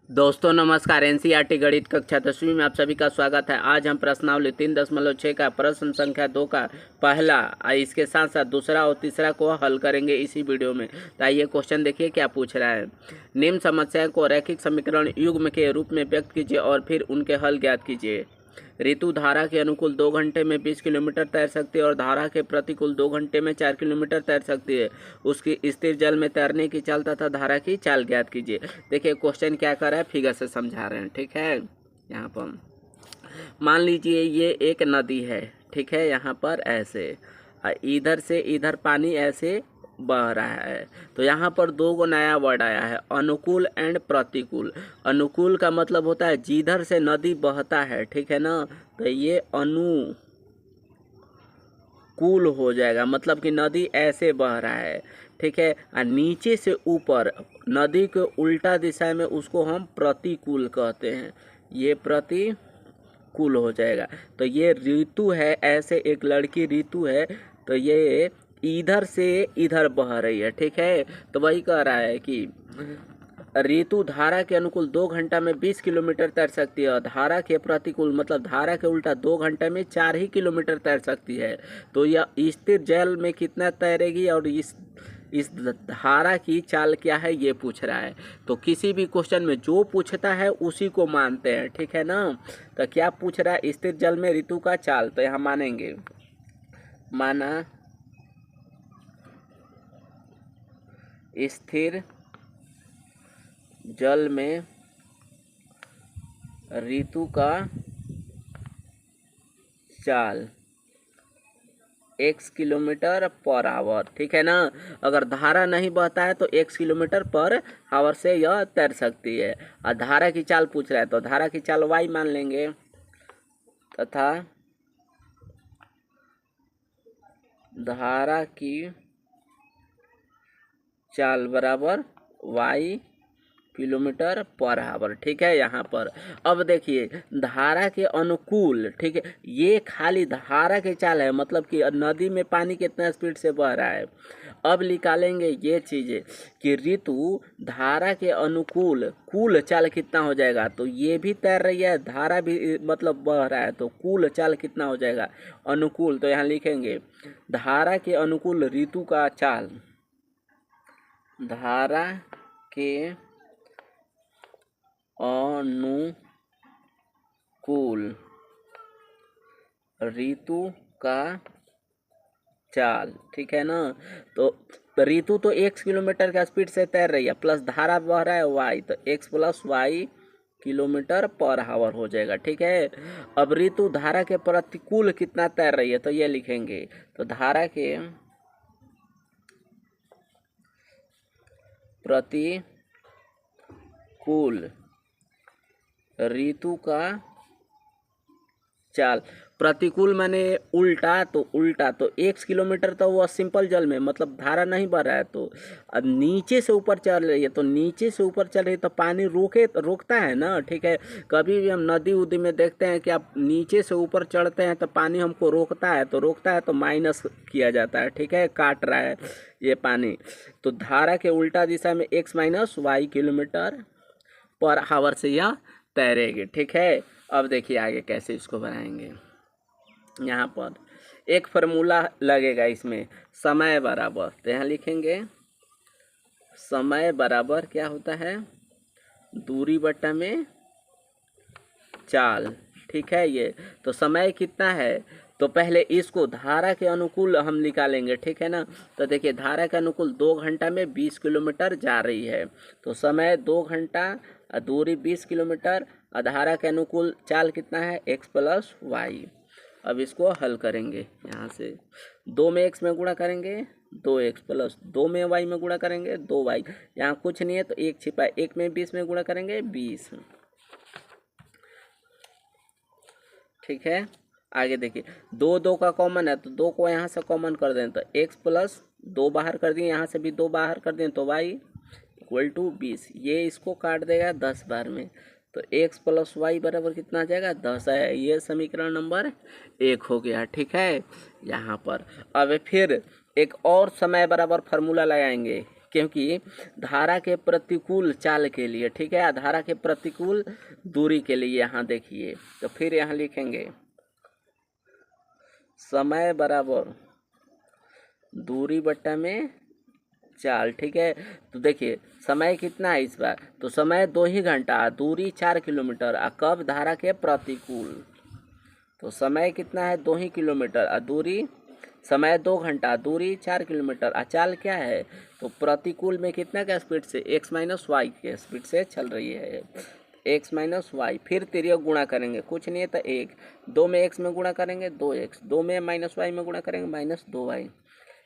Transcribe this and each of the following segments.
दोस्तों नमस्कार। एनसीईआरटी गणित कक्षा 10वीं में आप सभी का स्वागत है। आज हम प्रश्नावली 3.6 का प्रश्न संख्या 2 का पहला इसके साथ साथ दूसरा और तीसरा को हल करेंगे इसी वीडियो में। तो आइए क्वेश्चन देखिए क्या पूछ रहा है। निम्न समस्या को रैखिक समीकरण युग्म के रूप में व्यक्त कीजिए और फिर उनके हल ज्ञात कीजिए। ऋतु धारा के अनुकूल 2 घंटे में 20 किलोमीटर तैर सकती है और धारा के प्रतिकूल 2 घंटे में 4 किलोमीटर तैर सकती है। उसकी स्थिर जल में तैरने की चाल तथा धारा की चाल ज्ञात कीजिए। देखिए क्वेश्चन क्या कर रहा है, फिगर से समझा रहे हैं। ठीक है, यहाँ पर मान लीजिए ये एक नदी है। ठीक है, यहाँ पर ऐसे इधर से इधर पानी ऐसे बह रहा है। तो यहाँ पर दो गो नया वर्ड आया है, अनुकूल एंड प्रतिकूल। अनुकूल का मतलब होता है जिधर से नदी बहता है, ठीक है ना, तो ये अनुकूल हो जाएगा, मतलब कि नदी ऐसे बह रहा है। ठीक है, और नीचे से ऊपर नदी के उल्टा दिशा में उसको हम प्रतिकूल कहते हैं, ये प्रतिकूल हो जाएगा। तो ये ऋतु है, ऐसे एक लड़की ऋतु है, तो ये इधर से इधर बह रही है। ठीक है, तो वही कह रहा है कि ऋतु धारा के अनुकूल 2 घंटा में 20 किलोमीटर तैर सकती है और धारा के प्रतिकूल मतलब धारा के उल्टा 2 घंटे में 4 ही किलोमीटर तैर सकती है। तो यह स्थिर जल में कितना तैरेगी और इस धारा की चाल क्या है ये पूछ रहा है। तो किसी भी क्वेश्चन में जो पूछता है उसी को मानते हैं। ठीक है ना, तो क्या पूछ रहा है, स्थिर जल में ऋतु का चाल, तो यहाँ मानेंगे, माना स्थिर जल में ऋतु का चाल x किलोमीटर पर आवर। ठीक है ना, अगर धारा नहीं बहता है तो x किलोमीटर पर आवर से यह तैर सकती है। और धारा की चाल पूछ रहा है तो धारा की चाल y मान लेंगे, तथा धारा की चाल बराबर y किलोमीटर पर आवर। ठीक है, यहाँ पर अब देखिए धारा के अनुकूल, ठीक है, ये खाली धारा की चाल है, मतलब कि नदी में पानी कितना स्पीड से बह रहा है। अब निकालेंगे ये चीज़ें कि ऋतु धारा के अनुकूल कुल चाल कितना हो जाएगा। तो ये भी तैर रही है, धारा भी मतलब बह रहा है, तो कुल चाल कितना हो जाएगा अनुकूल। तो यहाँ लिखेंगे धारा के अनुकूल ऋतु का चाल, धारा के अनुकूल ऋतु का चाल। ठीक है ना, तो ऋतु तो x किलोमीटर का स्पीड से तैर रही है, प्लस धारा बह रहा है y, तो x plus y kilometre per our हो जाएगा। ठीक है, अब ऋतु धारा के प्रतिकूल कितना तैर रही है, तो ये लिखेंगे, तो धारा के प्रतिकूल ऋतु का चाल, प्रतिकूल माने उल्टा, तो उल्टा तो x किलोमीटर तो वो सिंपल जल में मतलब धारा नहीं बह रहा है, तो अब नीचे से ऊपर चल रही है, तो नीचे से ऊपर चल रही है तो पानी रोकता है ना। ठीक है, कभी भी हम नदी उदी में देखते हैं कि आप नीचे से ऊपर चढ़ते हैं तो पानी हमको रोकता है, तो रोकता है तो माइनस किया जाता है। ठीक है, काट रहा है ये पानी, तो धारा के उल्टा दिशा में x minus Y kilometre per hour से यह तैरेगी। ठीक है, अब देखिए आगे कैसे इसको बनाएंगे। यहाँ पर एक फार्मूला लगेगा इसमें, समय बराबर, तो यहाँ लिखेंगे समय बराबर क्या होता है, दूरी बटा में चाल। ठीक है, ये तो समय कितना है, तो पहले इसको धारा के अनुकूल हम निकालेंगे। ठीक है ना, तो देखिए धारा के अनुकूल 2 घंटा में 20 किलोमीटर जा रही है, तो समय 2 घंटा, दूरी 20 किलोमीटर, धारा के अनुकूल चाल कितना है x प्लस वाई। अब इसको हल करेंगे, यहाँ से 2 में x में गुणा करेंगे 2x प्लस 2 में y में गुणा करेंगे 2y, यहाँ कुछ नहीं है तो 1 छिपा है, 1 में 20 में गुणा करेंगे 20। ठीक है, आगे देखिए 2 का कॉमन है, तो 2 को यहाँ से कॉमन कर दें तो x प्लस 2 बाहर कर दिए, यहाँ से भी 2 बाहर कर दें तो y इक्वल टू 20। ये इसको काट देगा 10 बार में, तो x प्लस वाई बराबर कितना आ जाएगा 10 है। ये समीकरण नंबर 1 हो गया। ठीक है, यहाँ पर अब फिर एक और समय बराबर फार्मूला लगाएंगे, क्योंकि धारा के प्रतिकूल चाल के लिए, ठीक है, धारा के प्रतिकूल दूरी के लिए यहाँ देखिए, तो फिर यहाँ लिखेंगे समय बराबर दूरी बट्टा में चाल, ठीक है। तो देखिए समय कितना है इस बार, तो समय 2 ही घंटा, दूरी 4 किलोमीटर, और कब धारा के प्रतिकूल, तो समय कितना है 2 ही किलोमीटर, और दूरी समय 2 घंटा, दूरी 4 किलोमीटर, और चाल क्या है, तो प्रतिकूल में कितना का स्पीड से, x माइनस वाई के स्पीड से चल रही है, x माइनस वाई। फिर तिर्यक गुणा करेंगे, कुछ नहीं है तो 1, 2 में x में गुणा करेंगे 2x, 2 में माइनस वाई में गुणा करेंगे माइनस 2y,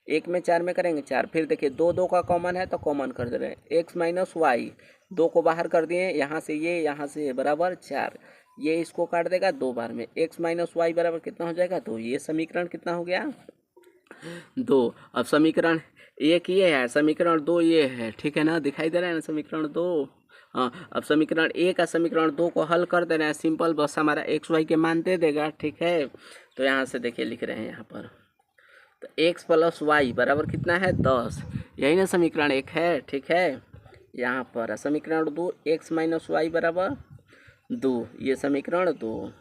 1 में 4 में करेंगे 4। फिर देखिए 2 2 का कॉमन है तो कॉमन कर दे रहे हैं, x माइनस वाई, 2 को बाहर कर दिए, यहाँ से ये बराबर 4, ये इसको काट देगा 2 बार में, x माइनस वाई बराबर कितना हो जाएगा, तो ये समीकरण कितना हो गया 2। अब समीकरण 1 ये है, समीकरण 2 ये है, ठीक है ना, दिखाई दे रहा है ना समीकरण 2। हाँ, अब समीकरण 1 का समीकरण 2 को हल कर दे रहे हैं, सिंपल, बस हमारा एक्स वाई के मान दे देगा, ठीक है। तो यहाँ से देखिए लिख रहे हैं यहाँ पर, तो x प्लस वाई बराबर कितना है 10, यही ना समीकरण 1 है, ठीक है। यहाँ पर समीकरण 2 x माइनस वाई बराबर 2, ये समीकरण 2।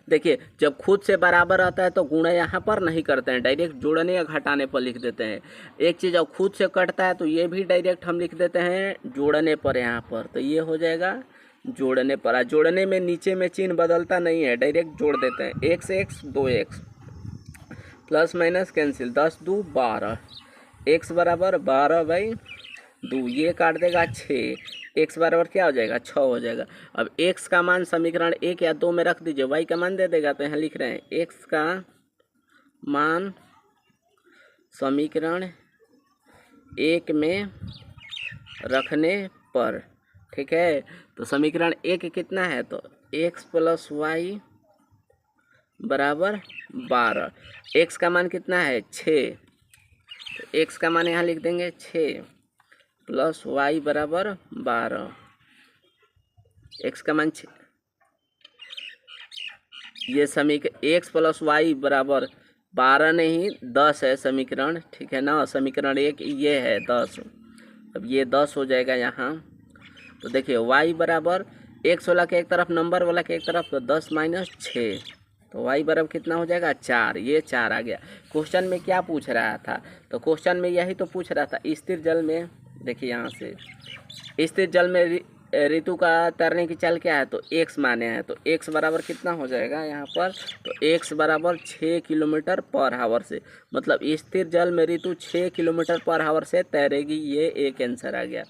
देखिए जब खुद से बराबर आता है तो गुणा यहाँ पर नहीं करते हैं, डायरेक्ट जोड़ने या घटाने पर लिख देते हैं। एक चीज़ जब खुद से कटता है तो ये भी डायरेक्ट हम लिख देते हैं जोड़ने पर यहाँ पर, तो ये हो जाएगा जोड़ने पर। जोड़ने में नीचे में चिन्ह बदलता नहीं है, डायरेक्ट जोड़ देते हैं, x x 2x plus minus cancel, 10 2 12, x बराबर 12/2, ये काट देगा 6, x बराबर क्या हो जाएगा 6 हो जाएगा। अब x का मान समीकरण 1 या 2 में रख दीजिए, y का मान दे देगा, तो यहाँ लिख रहे हैं x का मान समीकरण 1 में रखने पर, ठीक है। तो समीकरण 1 कितना है, तो x प्लस वाई बराबर 12, x का मान कितना है 6, तो x का मान यहाँ लिख देंगे 6 प्लस वाई बराबर 12, x का मान 6, ये समीकरण x प्लस वाई बराबर 12 नहीं 10 है समीकरण, ठीक है ना, समीकरण 1 ये है 10, अब ये 10 हो जाएगा यहाँ। तो देखिए y बराबर x वाला के एक तरफ, नंबर वाला के एक तरफ, तो 10 माइनस 6, तो y बराबर कितना हो जाएगा 4, ये 4 आ गया। क्वेश्चन में क्या पूछ रहा था, तो क्वेश्चन में यही तो पूछ रहा था, स्थिर जल में, देखिए यहाँ से स्थिर जल में ऋतु का तैरने की चाल क्या है, तो x माने हैं, तो x बराबर कितना हो जाएगा यहाँ पर, तो x बराबर 6 किलोमीटर पर आवर से, मतलब स्थिर जल में ऋतु 6 किलोमीटर पर आवर से तैरेगी, ये एक आंसर आ गया।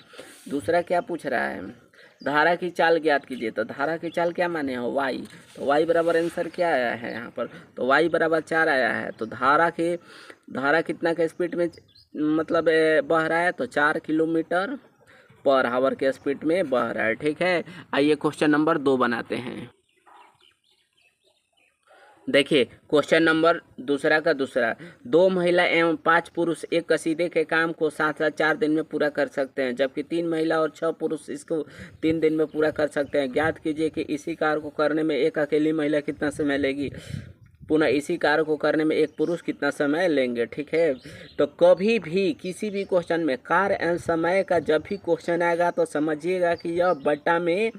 दूसरा क्या पूछ रहा है, धारा की चाल ज्ञात कीजिए, तो धारा की चाल क्या माने हो y, तो y बराबर आंसर क्या आया है यहाँ पर, तो y बराबर 4 आया है। तो धारा कितना के स्पीड में मतलब बह रहा है, तो 4 किलोमीटर पर आवर के स्पीड में बह रहा है, ठीक है। आइए क्वेश्चन नंबर 2 बनाते हैं। देखिए क्वेश्चन नंबर दूसरा का दूसरा, 2 महिला एवं 5 पुरुष एक कसीदे के काम को साथ साथ 4 दिन में पूरा कर सकते हैं, जबकि 3 महिला और 6 पुरुष इसको 3 दिन में पूरा कर सकते हैं। ज्ञात कीजिए कि इसी कार्य को करने में एक अकेली महिला कितना समय लेगी, पुनः इसी कार्य को करने में एक पुरुष कितना समय लेंगे, ठीक है। तो कभी भी किसी भी क्वेश्चन में कार्य एवं समय का जब भी क्वेश्चन आएगा तो समझिएगा कि यह बट्टा में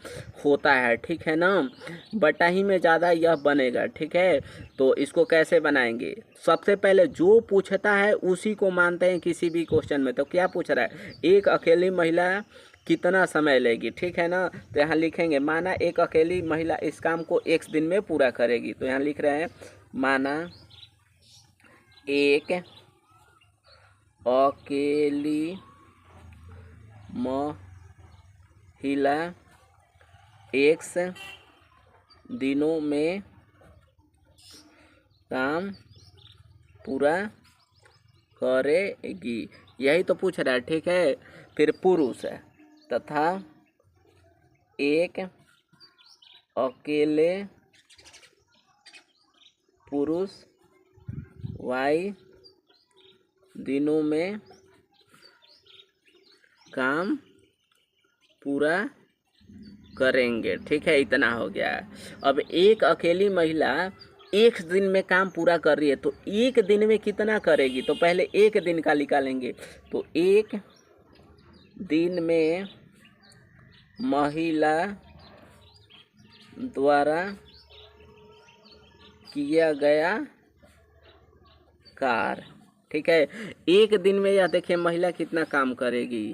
होता है, ठीक है ना, बट्टा ही में ज़्यादा यह बनेगा, ठीक है। तो इसको कैसे बनाएंगे, सबसे पहले जो पूछता है उसी को मानते हैं किसी भी क्वेश्चन में। तो क्या पूछ रहा है, एक अकेली महिला कितना समय लेगी, ठीक है ना, तो यहाँ लिखेंगे माना एक अकेली महिला इस काम को x दिन में पूरा करेगी, तो यहाँ लिख रहे हैं माना एक अकेली महिला x दिनों में काम पूरा करेगी, यही तो पूछ रहा है, ठीक है। फिर पुरुष है तथा एक अकेले पुरुष y दिनों में काम पूरा करेंगे, ठीक है, इतना हो गया। अब एक अकेली महिला एक दिन में काम पूरा कर रही है, तो एक दिन में कितना करेगी, तो पहले एक दिन का निकालेंगे। तो एक दिन में महिला द्वारा किया गया कार्य, ठीक है। एक दिन में यह देखिए महिला कितना काम करेगी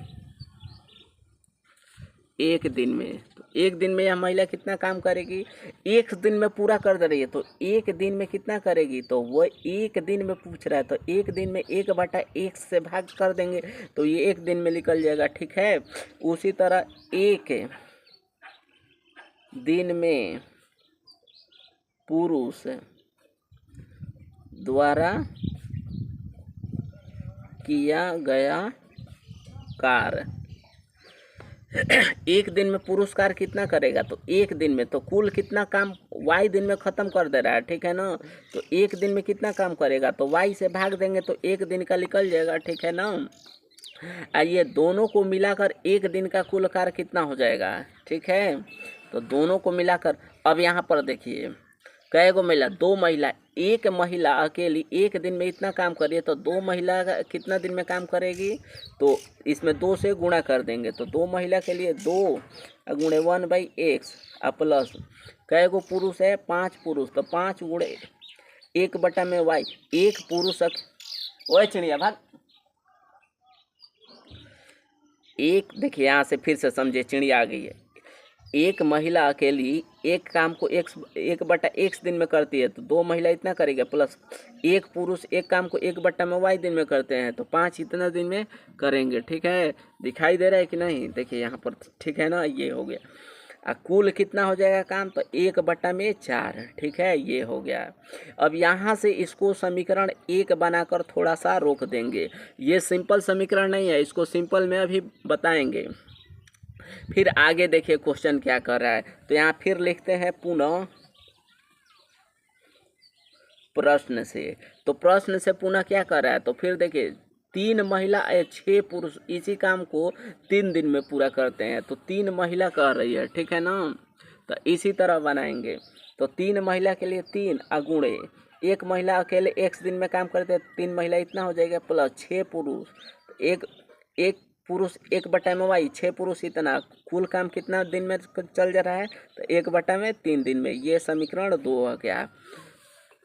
एक दिन में, तो एक दिन में यह महिला कितना काम करेगी, एक दिन में पूरा कर दे रही है, तो एक दिन में कितना करेगी, तो वो एक दिन में पूछ रहा है, तो एक दिन में 1/1 से भाग कर देंगे, तो ये एक दिन में निकल जाएगा, ठीक है। उसी तरह एक दिन में पुरुष द्वारा किया गया कार्य, एक दिन में पुरुष कार्य कितना करेगा, तो एक दिन में, तो कुल कितना काम वाई दिन में ख़त्म कर दे रहा है, ठीक है ना। तो एक दिन में कितना काम करेगा, तो वाई से भाग देंगे तो एक दिन का निकल जाएगा, ठीक है ना। ये दोनों को मिलाकर एक दिन का कुल कार्य कितना हो जाएगा, ठीक है। तो दोनों को मिलाकर अब यहाँ पर देखिए कै गो महिला, 2 महिला, एक महिला अकेली एक दिन में इतना काम करिए, तो 2 महिला कितना दिन में काम करेगी, तो इसमें 2 से गुणा कर देंगे, तो 2 महिला के लिए 2 गुणे 1/x प्लस कै गो पुरुष है, 5 पुरुष, तो 5 गुणे 1/y, एक पुरुष ओए चिड़िया भाग, एक देखिए यहाँ से फिर से समझे, चिड़िया आ गई है। एक महिला अकेली एक काम को 1/x दिन में करती है, तो 2 महिला इतना करेगा, प्लस एक पुरुष एक काम को 1/y दिन में करते हैं, तो 5 इतना दिन में करेंगे, ठीक है। दिखाई दे रहा है कि नहीं, देखिए यहाँ पर, ठीक है ना, ये हो गया। कुल कितना हो जाएगा काम, तो 1/4, ठीक है, ये हो गया। अब यहाँ से इसको समीकरण 1 बनाकर थोड़ा सा रोक देंगे, ये सिंपल समीकरण नहीं है, इसको सिंपल में अभी बताएंगे। फिर आगे देखिए क्वेश्चन क्या कर रहा है, तो यहाँ फिर लिखते हैं पुनः प्रश्न से, तो प्रश्न से पुनः क्या कर रहा है, तो फिर देखिए 3 महिला 6 पुरुष इसी काम को 3 दिन में पूरा करते हैं, तो 3 महिला कर रही है, ठीक है ना। तो इसी तरह बनाएंगे, तो 3 महिला के लिए 3 गुणे एक महिला अकेले एक दिन में काम करते हैं, 3 महिला इतना हो जाएगा, प्लस 6 पुरुष, एक पुरुष 1/y, 6 पुरुष इतना, कुल काम कितना दिन में चल जा रहा है, तो 1/3 दिन में, ये समीकरण 2 हो गया।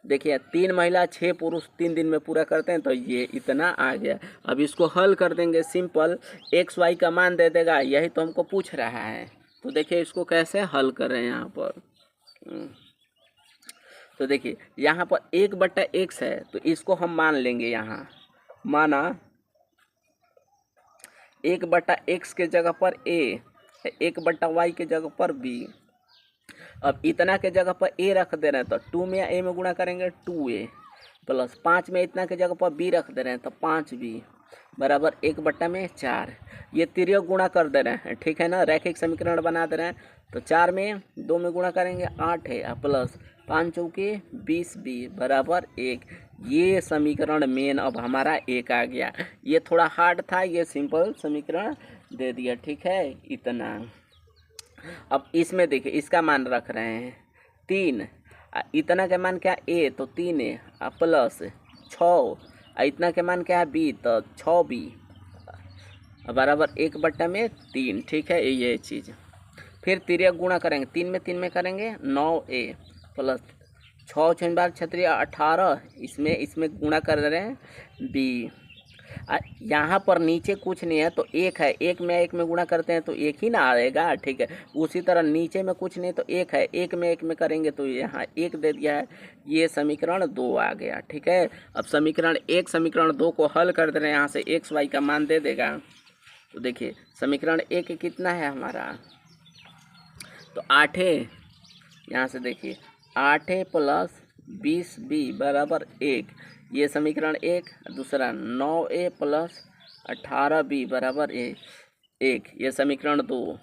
देखिए 3 महिला 6 पुरुष 3 दिन में पूरा करते हैं, तो ये इतना आ गया। अब इसको हल कर देंगे, सिंपल xy का मान दे देगा, यही तो हमको पूछ रहा है। तो देखिए इसको कैसे हल कर रहे हैं यहाँ पर, तो देखिए यहाँ पर 1/x है, तो इसको हम मान लेंगे, यहाँ माना 1/x के जगह पर a, 1/y के जगह पर b। अब इतना के जगह पर a रख दे रहे हैं, तो 2 में a में गुणा करेंगे 2a, प्लस 5 में इतना के जगह पर b रख दे रहे हैं, तो 5b बराबर 1/4। ये तिर्यक गुणा कर दे रहे हैं, ठीक है ना, रैखिक समीकरण बना दे रहे हैं, तो 4 में 2 में गुणा करेंगे 8 है, प्लस 5 चौके 20b बराबर 1। ये समीकरण मेन अब हमारा 1 आ गया। ये थोड़ा हार्ड था, ये सिंपल समीकरण दे दिया, ठीक है, इतना। अब इसमें देखिए इसका मान रख रहे हैं 3, इतना के मान क्या a, तो 3a प्लस 6, इतना के मान क्या है b, तो 6b बराबर 1/3, ठीक है, ये चीज़। फिर तिर्यक गुणा करेंगे, 3 में करेंगे 9a प्लस 6 6 बार 18, इसमें गुणा कर रहे हैं b। यहाँ पर नीचे कुछ नहीं है, तो 1 है, 1 में गुणा करते हैं तो 1 ही ना आएगा, ठीक है। उसी तरह नीचे में कुछ नहीं, तो 1 है, 1 में करेंगे तो यहाँ 1 दे दिया है, ये समीकरण 2 आ गया, ठीक है। अब समीकरण 1 समीकरण 2 को हल कर दे रहे हैं, यहाँ से xy का मान दे देगा। तो देखिए समीकरण 1 कितना है हमारा, तो 8 है, यहाँ से देखिए 8 प्लस 20b बराबर 1, ये समीकरण 1। दूसरा 9a प्लस 18b बराबर 1, ये समीकरण 2।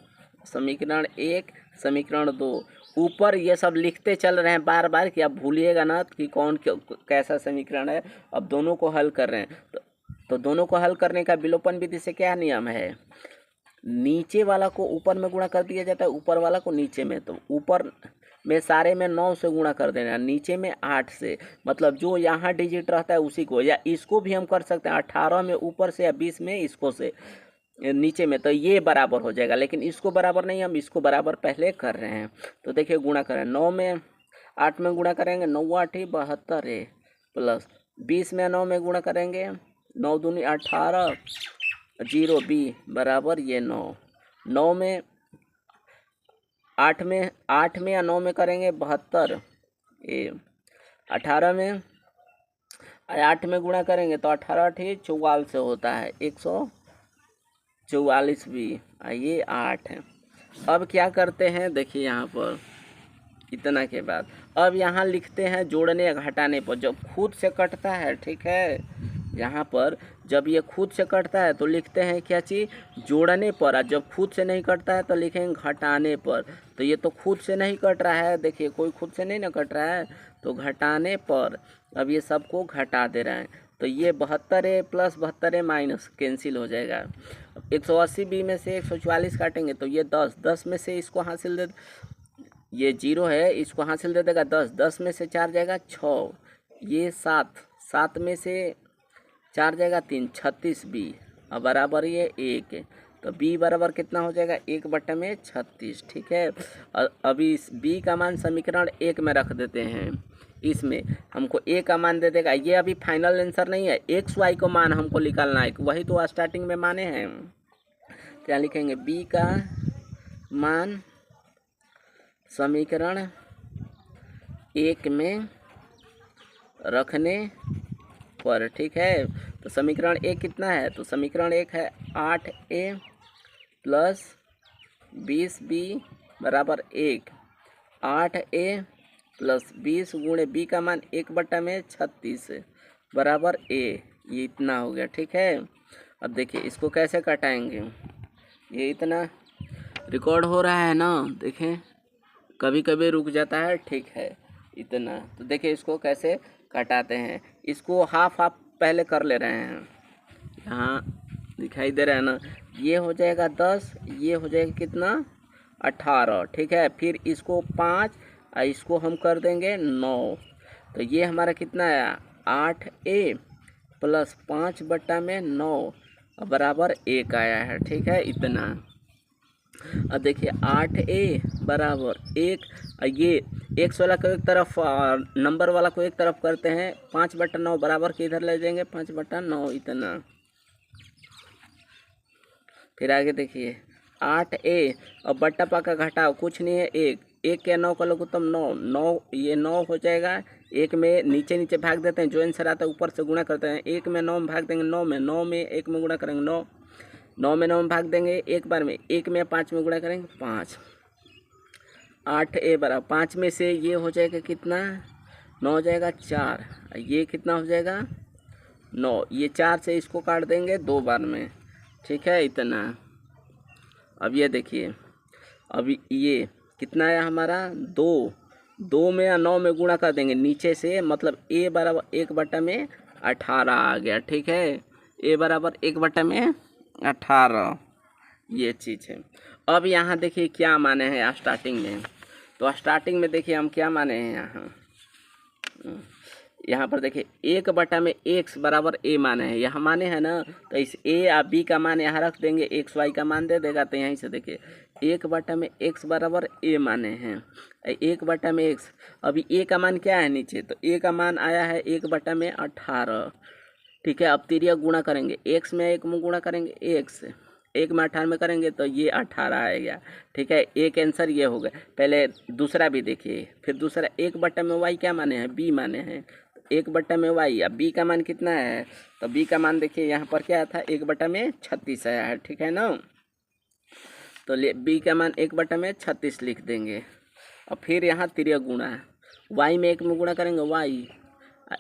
समीकरण 1 समीकरण 2, ऊपर ये सब लिखते चल रहे हैं बार बार कि आप भूलिएगा ना कि कौन कैसा समीकरण है। अब दोनों को हल कर रहे हैं, तो दोनों को हल करने का विलोपन विधि से क्या नियम है, नीचे वाला को ऊपर में गुणा कर दिया जाता है, ऊपर वाला को नीचे में। तो ऊपर में सारे में 9 से गुणा कर देना, नीचे में 8 से, मतलब जो यहाँ डिजिट रहता है उसी को, या इसको भी हम कर सकते हैं 18 में ऊपर से या 20 में इसको से नीचे में, तो ये बराबर हो जाएगा। लेकिन इसको बराबर नहीं, हम इसको बराबर पहले कर रहे हैं। तो देखिए गुणा करें, 9 में 8 में गुणा करेंगे, 9 8 72 है, प्लस 20 में 9 में गुणा करेंगे, 9 दूनी 18, 0 बी बराबर ये 9। 9 में 8 में या 9 में करेंगे 72 ए, 18 में 8 में गुणा करेंगे तो 18 8 44 होता है, 144 भी, ये 8 है। अब क्या करते हैं, देखिए यहाँ पर इतना के बाद अब यहाँ लिखते हैं जोड़ने या घटाने पर, जब खुद से कटता है, ठीक है, यहाँ पर जब ये खुद से कटता है तो लिखते हैं क्या चीज़, जोड़ने पर, और जब खुद से नहीं कटता है तो लिखेंगे घटाने पर। तो ये तो खुद से नहीं कट रहा है, देखिए कोई खुद से नहीं ना कट रहा है, तो घटाने पर अब ये सबको घटा दे रहे हैं, तो ये 72 है प्लस 72 है माइनस कैंसिल हो जाएगा। 180 बी में से 144 काटेंगे तो ये 10 में से इसको हासिल दे, ये 0 है, इसको हासिल दे देगा 10 में से 4 जाएगा 6, ये 7 में से 4 जाएगा 3, 36 बी, अब बराबर ये 1 है, तो बी बराबर कितना हो जाएगा 1/36, ठीक है। अभी इस बी का मान समीकरण 1 में रख देते हैं, इसमें हमको ए का मान दे देगा, ये अभी फाइनल आंसर नहीं है, एक्स वाई को मान हमको निकालना है, वही तो स्टार्टिंग में माने हैं। क्या लिखेंगे, बी का मान समीकरण 1 में रखने पर, ठीक है। तो समीकरण 1 कितना है, तो समीकरण 1 है 8a प्लस 20b बराबर 1, 8a प्लस 20 गुणे बी का मान 1/36 बराबर a, ये इतना हो गया, ठीक है। अब देखिए इसको कैसे कटाएंगे, ये इतना रिकॉर्ड हो रहा है ना, देखें कभी कभी रुक जाता है, ठीक है इतना। तो देखिए इसको कैसे कटाते हैं, इसको हाफ पहले कर ले रहे हैं, यहाँ दिखाई दे रहा है ना, ये हो जाएगा 10, ये हो जाएगा कितना 18, ठीक है। फिर इसको 5 और इसको हम कर देंगे 9, तो ये हमारा कितना है 8a प्लस 5/9 बराबर 1 आया है, ठीक है इतना। अब देखिए 8a बराबर 1, ये एक्स वाला को एक तरफ नंबर वाला को एक तरफ करते हैं, 5/9 बराबर के इधर ले जाएंगे 5/9 इतना। फिर आगे देखिए 8a, अब बट्टा पाका घटाओ कुछ नहीं है, 1 के 9 का लघुत्तम 9, ये 9 हो जाएगा, 1 में नीचे भाग देते हैं, जो आंसर आता है ऊपर से गुणा करते हैं, 1 में 9 में भाग देंगे 9 में 1 में गुणा करेंगे 9 में 9 में भाग देंगे एक बार में, 1 में 5 में गुणा करेंगे 5, 8a बराबर 5 में से ये हो जाएगा कितना 9 हो जाएगा 4, ये कितना हो जाएगा 9, ये 4 से इसको काट देंगे 2 बार में, ठीक है इतना। अब ये देखिए, अब ये कितना है हमारा 2 में या 9 में गुणा कर देंगे नीचे से, मतलब a बराबर 1/18 आ गया, ठीक है, a बराबर 1/18, ये चीज़ है। अब यहाँ देखिए क्या माने हैं स्टार्टिंग में, तो स्टार्टिंग में देखिए हम क्या माने हैं यहाँ पर देखिए 1/x बराबर a माने हैं, यहाँ माने हैं ना, तो इस a या b का मान यहाँ रख देंगे, x y का मान दे देगा, तो यहीं से देखिए 1/x बराबर a माने हैं, 1/x, अभी a का मान क्या है नीचे, तो a का मान आया है 1/18, ठीक है। अब तिरिया गुणा करेंगे, x में 1 में गुणा करेंगे, x 1 में 18 में करेंगे तो ये 18 आएगा, ठीक है। एक आंसर ये हो गया। पहले दूसरा भी देखिए, फिर दूसरा 1/y क्या माने हैं, b माने हैं, 1/y, अब b का मान कितना है, तो b का मान देखिए यहाँ पर क्या था 1/36 आया है, ठीक है ना, तो b का मान 1/36 लिख देंगे। अब फिर यहाँ तिरिया गुणा, y में 1 में गुणा करेंगे y,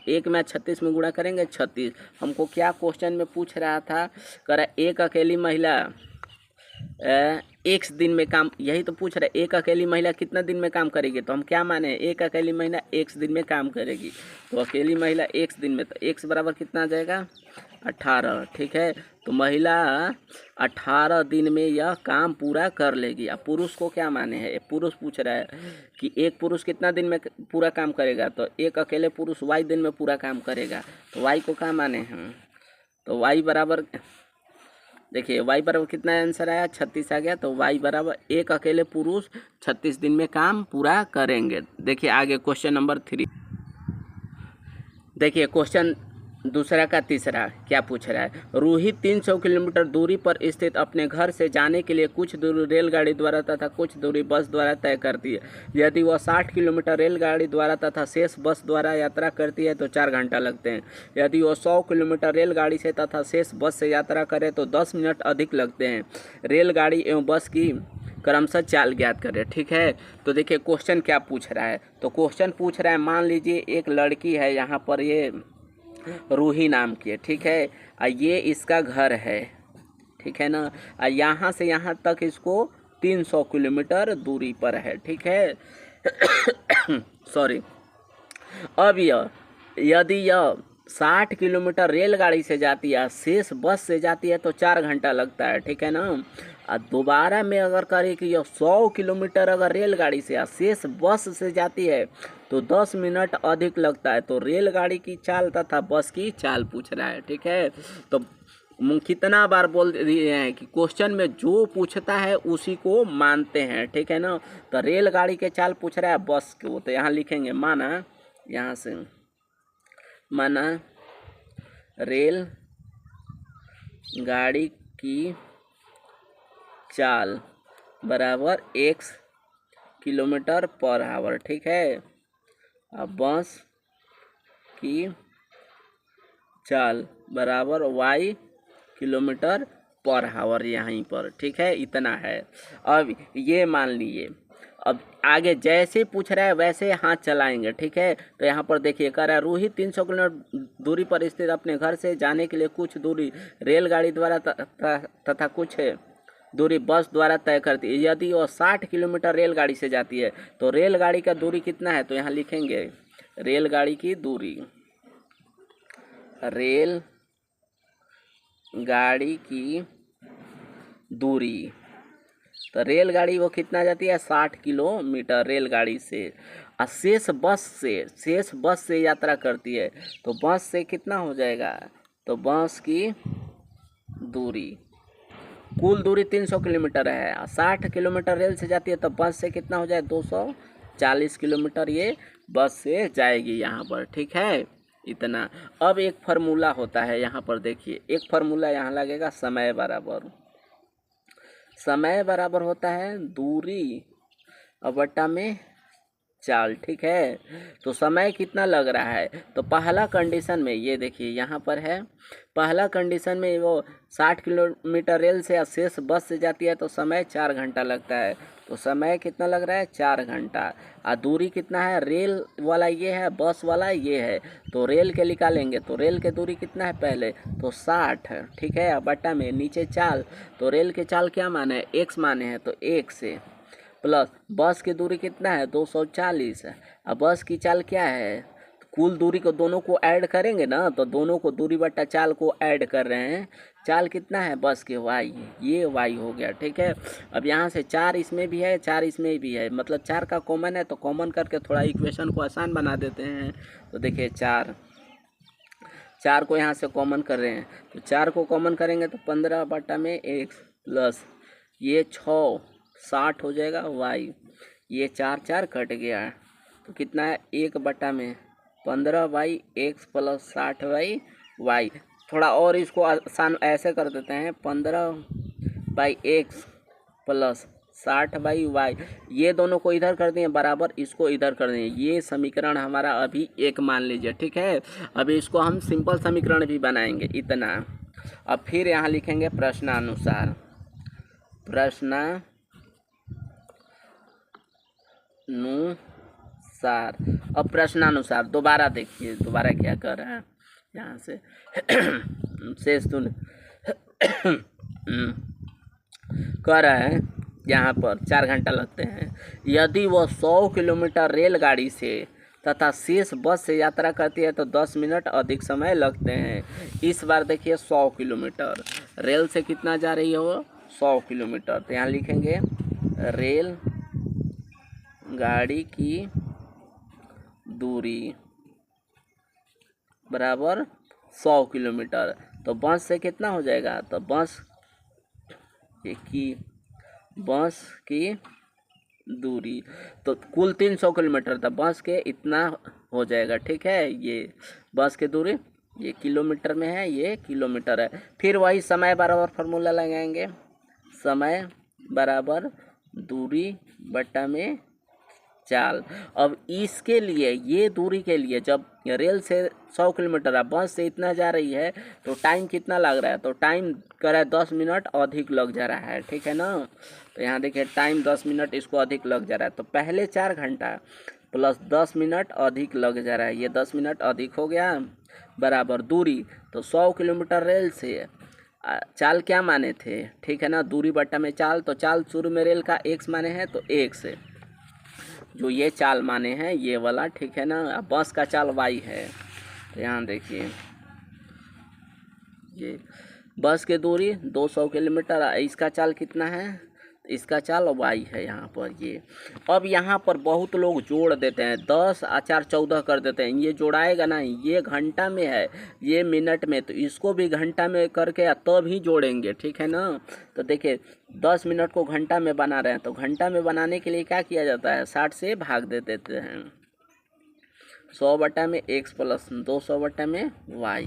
1 में 36 में गुणा करेंगे 36। हमको क्या क्वेश्चन में पूछ रहा था, कह रहा एक अकेली महिला एक दिन में काम, यही तो पूछ रहा है, एक अकेली महिला कितना दिन में काम करेगी, तो हम क्या माने, एक अकेली महिला एक दिन में काम करेगी, तो अकेली महिला एक दिन में, तो एक बराबर कितना आ जाएगा 18। ठीक है, तो महिला 18 दिन में यह काम पूरा कर लेगी। अब पुरुष को क्या माने हैं, पुरुष पूछ रहा है कि एक पुरुष कितना दिन में पूरा काम करेगा, तो एक अकेले पुरुष y दिन में पूरा काम करेगा, तो y को क्या माने हैं, तो y बराबर, देखिए y बराबर कितना आंसर आया 36 आ गया, तो y बराबर एक अकेले पुरुष 36 दिन में काम पूरा करेंगे। देखिए आगे क्वेश्चन नंबर 3, देखिए क्वेश्चन दूसरा का तीसरा क्या पूछ रहा है। रूही 300 किलोमीटर दूरी पर स्थित अपने घर से जाने के लिए कुछ दूरी रेलगाड़ी द्वारा तथा कुछ दूरी बस द्वारा तय करती है। यदि वह 60 किलोमीटर रेलगाड़ी द्वारा तथा शेष बस द्वारा यात्रा करती है तो 4 घंटा लगते हैं। यदि वह 100 किलोमीटर रेलगाड़ी से तथा शेष बस से यात्रा करे तो 10 मिनट अधिक लगते हैं। रेलगाड़ी एवं बस की क्रमशः चाल ज्ञात करें। ठीक है, तो देखिए क्वेश्चन क्या पूछ रहा है, तो क्वेश्चन पूछ रहा है, मान लीजिए एक लड़की है यहाँ पर, ये रूही नाम की है। ठीक है, ये इसका घर है, ठीक है ना, यहाँ से यहाँ तक इसको 300 किलोमीटर दूरी पर है। ठीक है सॉरी। अब यदि यह 60 किलोमीटर रेलगाड़ी से जाती है, शेष बस से जाती है तो 4 घंटा लगता है। ठीक है ना, और दोबारा में अगर करें कि यह 100 किलोमीटर अगर रेलगाड़ी से या शेष बस से जाती है तो 10 मिनट अधिक लगता है। तो रेलगाड़ी की चाल तथा बस की चाल पूछ रहा है। ठीक है, तो कितना बार बोल दिए हैं कि क्वेश्चन में जो पूछता है उसी को मानते हैं। ठीक है ना, तो रेलगाड़ी के चाल पूछ रहा है बस को, तो यहाँ लिखेंगे माना, यहाँ से माना रेल गाड़ी की चाल बराबर x किलोमीटर पर आवर। ठीक है, अब बस की चाल बराबर y किलोमीटर पर आवर यहीं पर। ठीक है, इतना है। अब ये मान लीजिए, अब आगे जैसे पूछ रहा है वैसे हाथ चलाएंगे। ठीक है, तो यहाँ पर देखिए कह रहा है रूही 300 किलोमीटर दूरी पर स्थित अपने घर से जाने के लिए कुछ दूरी रेलगाड़ी द्वारा तथा कुछ दूरी बस द्वारा तय करती है। यदि वह 60 किलोमीटर रेलगाड़ी से जाती है तो रेलगाड़ी का दूरी कितना है, तो यहाँ लिखेंगे रेलगाड़ी की दूरी, रेल गाड़ी की दूरी, तो रेलगाड़ी वो कितना जाती है 60 किलोमीटर रेलगाड़ी से, और शेष बस से यात्रा करती है, तो बस से कितना हो जाएगा, तो बस की दूरी, कुल दूरी 300 किलोमीटर है, 60 किलोमीटर रेल से जाती है, तो बस से कितना हो जाए 240 किलोमीटर ये बस से जाएगी यहाँ पर। ठीक है, इतना। अब एक फार्मूला होता है यहाँ पर, देखिए एक फार्मूला यहाँ लगेगा, समय बराबर होता है दूरी बट्टा में चाल। ठीक है, तो समय कितना लग रहा है, तो पहला कंडीशन में ये देखिए यहाँ पर है, पहला कंडीशन में वो 60 किलोमीटर रेल से या शेष बस से जाती है तो समय 4 घंटा लगता है, तो समय कितना लग रहा है 4 घंटा। और दूरी कितना है, रेल वाला ये है, बस वाला ये है, तो रेल के निकालेंगे, तो रेल के दूरी कितना है पहले, तो 60। ठीक है, बट्टा में नीचे चाल, तो रेल के चाल क्या माने है, x माने हैं, तो 1 से प्लस बस की दूरी कितना है 240 है। अब बस की चाल क्या है, कुल दूरी को दोनों को ऐड करेंगे ना, तो दोनों को दूरी बट्टा चाल को ऐड कर रहे हैं, चाल कितना है बस के y, ये y हो गया। ठीक है, अब यहाँ से 4 इसमें भी है 4 इसमें भी है, मतलब 4 का कॉमन है, तो कॉमन करके थोड़ा इक्वेशन को आसान बना देते हैं। तो देखिए 4 को यहाँ से कॉमन कर रहे हैं, तो 4 को कॉमन करेंगे तो 15 बट्टा में 1 प्लस ये 6 60 हो जाएगा y, ये 4 कट गया, तो कितना है 1 बट्टा में 15/x प्लस 60/y। थोड़ा और इसको आसान ऐसे कर देते हैं, 15/x प्लस 60/y, ये दोनों को इधर कर दिए बराबर, इसको इधर कर दिए, ये समीकरण हमारा अभी 1 मान लीजिए। ठीक है, अभी इसको हम सिंपल समीकरण भी बनाएंगे, इतना। अब फिर यहाँ लिखेंगे प्रश्नानुसार, अब प्रश्नानुसार दोबारा देखिए, दोबारा क्या कर रहा है यहाँ से शेष तुल कर रहा है यहाँ पर 4 घंटा लगते हैं। यदि वह 100 किलोमीटर रेलगाड़ी से तथा शेष बस से यात्रा करती है तो 10 मिनट अधिक समय लगते हैं। इस बार देखिए 100 किलोमीटर रेल से कितना जा रही है वो 100 किलोमीटर, तो यहाँ लिखेंगे रेल गाड़ी की दूरी बराबर 100 किलोमीटर। तो बस से कितना हो जाएगा, तो बस की दूरी तो कुल 300 किलोमीटर था, बस के इतना हो जाएगा। ठीक है, ये बस की दूरी ये किलोमीटर में है, ये किलोमीटर है। फिर वही समय बराबर फार्मूला लगाएंगे, समय बराबर दूरी बटा में चाल। अब इसके लिए ये दूरी के लिए जब रेल से 100 किलोमीटर है, बस से इतना जा रही है तो टाइम कितना लग रहा है, तो टाइम करे 10 मिनट अधिक लग जा रहा है। ठीक है ना, तो यहाँ देखिए टाइम 10 मिनट इसको अधिक लग जा रहा है। तो पहले 4 घंटा प्लस 10 मिनट अधिक लग जा रहा है, ये 10 मिनट अधिक हो गया बराबर दूरी। तो 100 किलोमीटर रेल से चाल क्या माने थे, ठीक है ना, दूरी बट्टा में चाल। तो चाल शुरू में रेल का x माने हैं तो 1 से जो ये चाल माने हैं ये वाला, ठीक है ना। बस का चाल y है, तो यहाँ देखिए ये बस की दूरी 200 किलोमीटर, इसका चाल कितना है, इसका चाल y है यहाँ पर ये। अब यहाँ पर बहुत लोग जोड़ देते हैं, 10 और 4 14 कर देते हैं, ये जोड़ाएगा नहीं, ये घंटा में है ये मिनट में, तो इसको भी घंटा में करके तब ही जोड़ेंगे। ठीक है ना, तो देखिए 10 मिनट को घंटा में बना रहे हैं, तो घंटा में बनाने के लिए क्या किया जाता है, 60 से भाग दे देते हैं। 100 बटा में x प्लस 200 बटा में y,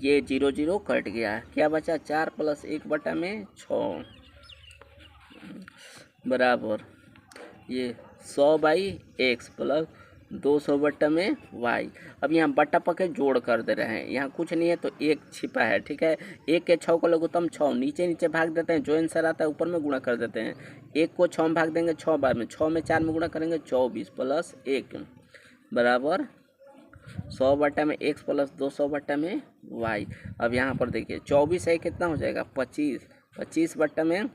ये 0 0 कट गया, क्या बचा 4 प्लस 1 बटा में 6 बराबर ये 100 बाई x प्लस 200 बट्टा में y। अब यहाँ बट्टा पके जोड़ कर दे रहे हैं, यहाँ कुछ नहीं है तो एक छिपा है। ठीक है, 1 के 6 को लघुत्तम 6 नीचे नीचे भाग देते हैं, जो आंसर आता है ऊपर में गुणा कर देते हैं। 1 को 6 में भाग देंगे 6 बार में, 6 में 4 में गुणा करेंगे 24 प्लस 1 बराबर 100 बट्टा में x प्लस 200 बट्टा में y। अब यहाँ पर देखिए 24 है कितना हो जाएगा 25, 25 बट्टा में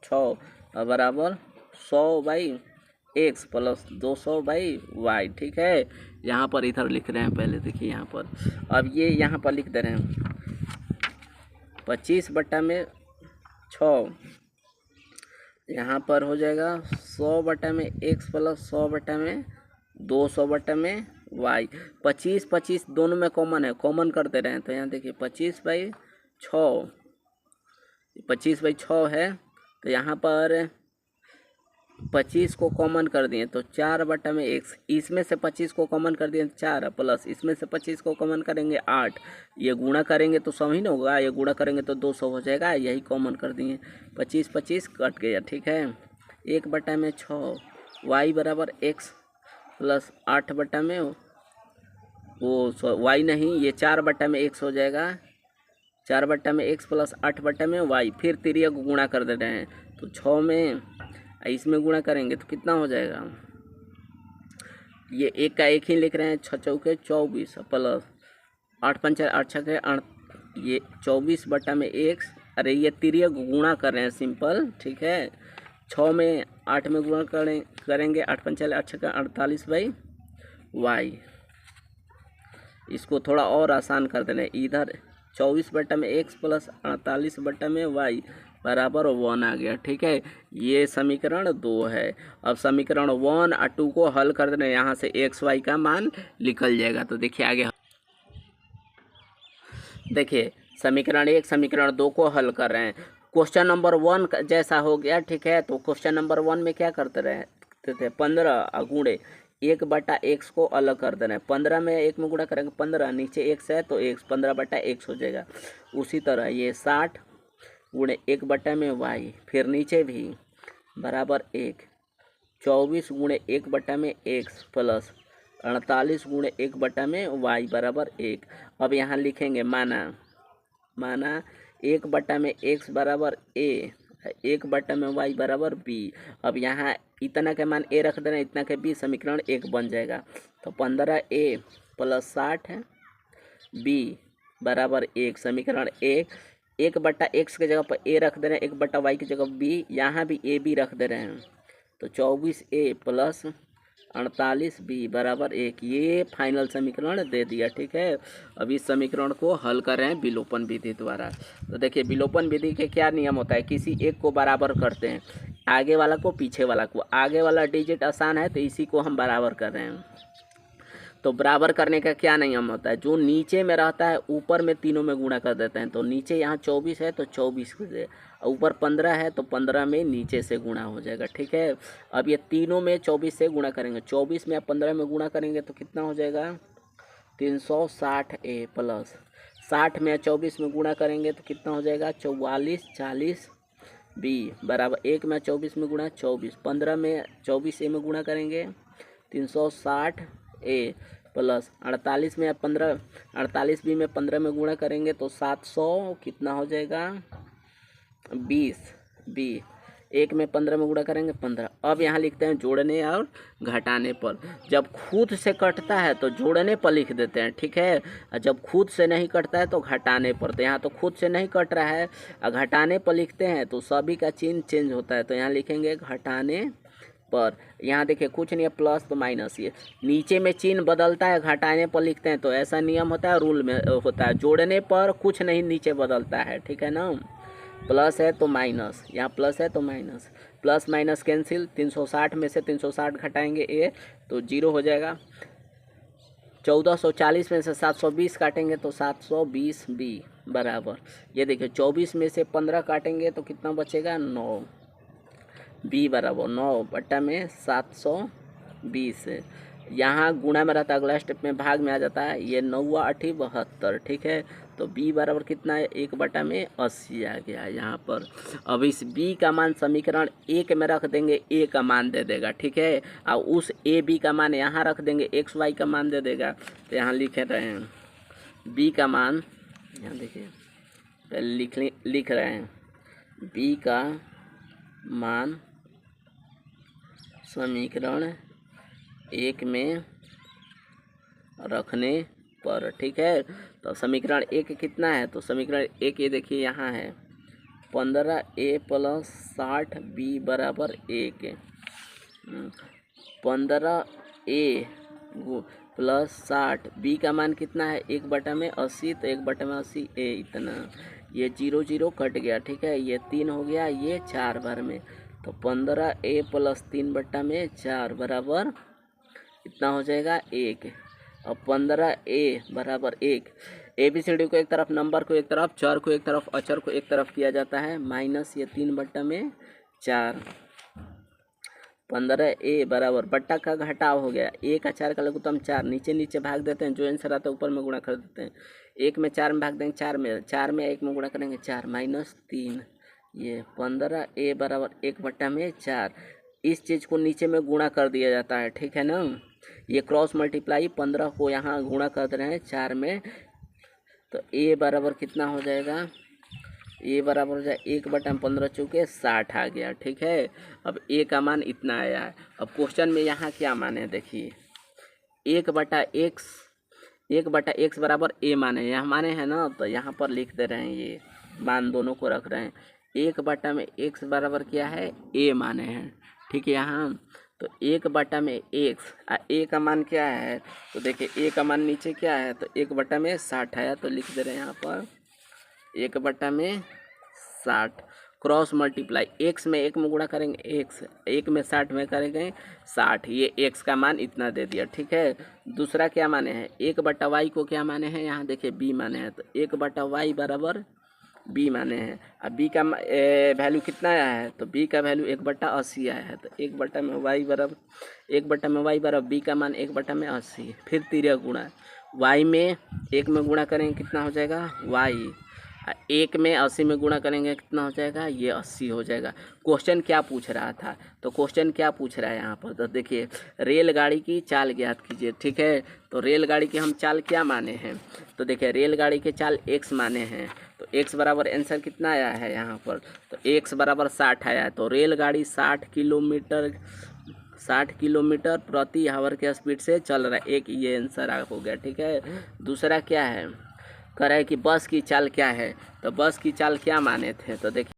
6 बराबर 100 by x plus 200 by y। ठीक है, यहाँ पर इधर लिख रहे हैं, पहले देखिए यहाँ पर, अब ये यहाँ पर लिख दे रहे हैं 25 बट्टा में 6, यहाँ पर हो जाएगा 100 बट्टा में x प्लस 100 बट्टा में 200 बट्टा में y। 25 25 दोनों में कॉमन है, कॉमन कर दे रहे हैं, तो यहाँ देखिए 25 बाई 6, 25 बाई 6 है, तो यहाँ पर 25 को कॉमन कर दिए तो 4 बटा में x, इसमें से 25 को कॉमन कर दिए 4 प्लस इसमें से 25 को कॉमन करेंगे 8, ये गुणा करेंगे तो 100 ही ना होगा, ये गुणा करेंगे तो 200 हो जाएगा, यही कॉमन कर दिए, 25 25 कट गया। ठीक है, 1 बटा में 6 y बराबर x प्लस 8 बटा में वो y नहीं, ये 4 बटा में x हो जाएगा, 4 बट्टा में x प्लस 8 बट्टा में y। फिर तिरिया को गुणा कर दे रहे हैं, तो 6 में इसमें गुणा करेंगे तो कितना हो जाएगा, ये एक का एक ही लिख रहे हैं, 6 चौके 24 प्लस 8 पंचे 8 छके 8, ये 24 बट्टा में x, अरे ये तिरिया को गुणा कर रहे हैं सिंपल। ठीक है, 6 में 8 में गुणा करेंगे 8 पंचे 8 छके 48 बाई y। इसको थोड़ा और आसान कर दे रहे हैं, इधर 24 बट्टा में x प्लस 48 बट्टा में y बराबर 1 आ गया। ठीक है, ये समीकरण 2 है। अब समीकरण 1 और 2 को हल कर देना, यहाँ से x y का मान निकल जाएगा। तो देखिए आगे, देखिए समीकरण 1 समीकरण 2 को हल कर रहे हैं, क्वेश्चन नंबर 1 जैसा हो गया। ठीक है, तो क्वेश्चन नंबर 1 में क्या करते रहते थे, 15 गुणे 1 बटा x को अलग कर देना है, 15 में 1 में गुणा करेंगे 15, नीचे x है तो x 15 बटा x हो जाएगा। उसी तरह ये 60 गुणे 1 बटा में y, फिर नीचे भी बराबर 1, 24 गुणे 1 बटा में x प्लस 48 गुणे 1 बटा में y बराबर 1। अब यहाँ लिखेंगे माना 1 बटा में x बराबर a, 1 बटा में y बराबर b। अब यहाँ इतना के मान a रख देना, इतना के b, समीकरण 1 बन जाएगा। तो 15a प्लस 60 है b बराबर 1, समीकरण 1 1/x की जगह पर a रख दे रहे हैं, 1/y की जगह b, यहाँ भी a b रख दे रहे हैं। तो 24a प्लस 48b बराबर 1, ये फाइनल समीकरण दे दिया। ठीक है, अब इस समीकरण को हल कर रहे हैं विलोपन विधि द्वारा। तो देखिए विलोपन विधि के क्या नियम होता है, किसी एक को बराबर करते हैं, आगे वाला को पीछे वाला को, आगे वाला डिजिट आसान है तो इसी को हम बराबर कर रहे हैं। तो बराबर करने का क्या नियम होता है, जो नीचे में रहता है ऊपर में तीनों में गुणा कर देते हैं। तो नीचे यहाँ 24 है तो 24 से, ऊपर 15 है तो 15 में नीचे से गुणा हो जाएगा। ठीक है, अब ये तीनों में 24 से गुणा करेंगे, 24 में आप 15 में गुणा करेंगे तो कितना हो जाएगा 360a प्लस 60 में 24 में गुणा करेंगे तो कितना हो जाएगा 44 40b बराबर 1 में 24 में गुणा 24, 15 में 24a में गुणा करेंगे 360a प्लस 48 में 15, 48b में 15 में गुणा करेंगे तो 700 कितना हो जाएगा 20b, 1 में 15 में गुणा करेंगे 15। अब यहाँ लिखते हैं जोड़ने और घटाने पर। जब खुद से कटता है तो जोड़ने पर लिख देते हैं। ठीक है, और जब खुद से नहीं कटता है तो घटाने पर। तो यहाँ तो खुद से नहीं कट रहा है और घटाने पर लिखते हैं तो सभी का चिन्ह चेंज होता है। तो यहाँ लिखेंगे घटाने पर। यहाँ देखिए कुछ नहीं है, प्लस तो माइनस, ये नीचे में चिन्ह बदलता है, घटाने पर लिखते हैं तो ऐसा नियम होता है, रूल में होता है। जोड़ने पर कुछ नहीं नीचे बदलता है। ठीक है ना, प्लस है तो माइनस, यहाँ प्लस है तो माइनस, प्लस माइनस कैंसिल, 360 में से 360 घटाएंगे ए तो 0 हो जाएगा। 1440 में से 720 काटेंगे तो 720b बराबर, ये देखिए 24 में से 15 काटेंगे तो कितना बचेगा 9, b बराबर 9/720। यहाँ गुणा में रहता है, अगला स्टेप में भाग में आ जाता है, ये 9 × 8 = 72। ठीक है, तो b बराबर कितना है 1/80 आ गया यहाँ पर। अब इस b का मान समीकरण 1 में रख देंगे, a का मान दे देगा। ठीक है, और उस a b का मान यहाँ रख देंगे, x y का मान दे देगा। तो यहाँ लिख रहे हैं b का मान, यहाँ देखिए पहले लिख रहे हैं b का मान समीकरण 1 में रखने पर। ठीक है, तो समीकरण 1 कितना है, तो समीकरण 1 ये देखिए यहाँ है 15a प्लस 60b बराबर 1, 15a प्लस 60, b का मान कितना है 1/80, तो 1/80a इतना, ये 0 0 कट गया। ठीक है, ये 3 हो गया, ये 4 बार में, तो 15a प्लस 3/4 बराबर इतना हो जाएगा 1। अब 15a बराबर 1, ABCD को एक तरफ, नंबर को एक तरफ, चर को एक तरफ, अचर को एक तरफ किया जाता है, माइनस ये 3/4, 15a बराबर बट्टा का घटाव हो गया, 1 का 4 का लघुत्तम 4, नीचे नीचे भाग देते हैं, जो आंसर आता है ऊपर में गुणा कर देते हैं। 1 में 4 में भाग देंगे, 4 में 1 में गुणा करेंगे 4, -3, ये 15a बराबर 1/4। इस चीज़ को नीचे में गुणा कर दिया जाता है। ठीक है ना, ये क्रॉस मल्टीप्लाई 15 को यहाँ गुणा कर दे रहे हैं 4 में, तो a बराबर कितना हो जाएगा, a बराबर हो जाए 1/15 चूँकि 60 आ गया। ठीक है, अब a का मान इतना आया है। अब क्वेश्चन में यहाँ क्या मान है देखिए, 1/x बराबर a माने, यहाँ माने हैं ना, तो यहाँ पर लिख दे रहे हैं, ये मान दोनों को रख रहे हैं। 1/x बराबर क्या है a माने हैं। ठीक है, यहाँ तो 1/x, a का मान क्या है, तो देखिए a का मान नीचे क्या है, तो 1/60 आया, तो लिख दे रहे हैं यहाँ पर 1/60, क्रॉस मल्टीप्लाई, x में 1 में गुणा करेंगे x, 1 में 60 में करेंगे 60, ये x का मान इतना दे दिया। ठीक है, दूसरा क्या माने हैं 1/y को क्या माने हैं, यहाँ देखिए b माने हैं, तो 1/y बराबर b माने हैं। अब b का वैल्यू कितना आया है, तो b का वैल्यू 1/80 आया है, तो 1/y बराबर b का मान 1/80, फिर 3 गुणा, y में 1 में गुणा करेंगे कितना हो जाएगा y, 1 में 80 में गुणा करेंगे कितना हो जाएगा, ये 80 हो जाएगा। क्वेश्चन क्या पूछ रहा था, तो क्वेश्चन क्या पूछ रहा है यहाँ पर, तो देखिए रेलगाड़ी की चाल ज्ञात कीजिए। ठीक है, तो रेलगाड़ी की हम चाल क्या माने हैं, तो देखिए रेलगाड़ी के चाल x माने हैं, तो x बराबर आंसर कितना आया है यहाँ पर, तो x बराबर 60 आया है। तो रेलगाड़ी 60 किलोमीटर प्रति आवर के स्पीड से चल रहा है, एक ये आंसर हो गया। ठीक है, दूसरा क्या है, कह रहा है कि बस की चाल क्या है। तो बस की चाल क्या माने थे, तो देखिए